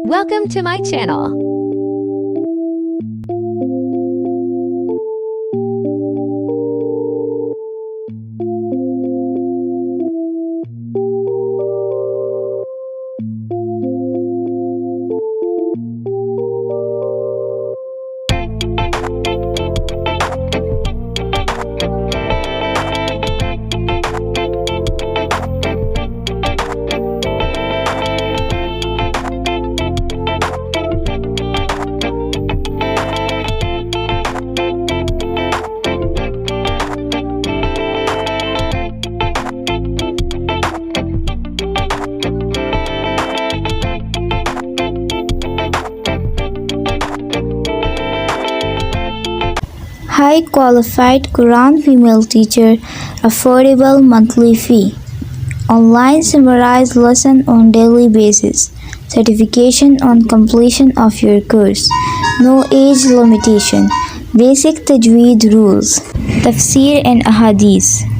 Welcome to my channel. High qualified Quran female teacher, affordable monthly fee. Online summarized lesson on daily basis. Certification on completion of your course. No age limitation. Basic tajweed rules. Tafsir and ahadith.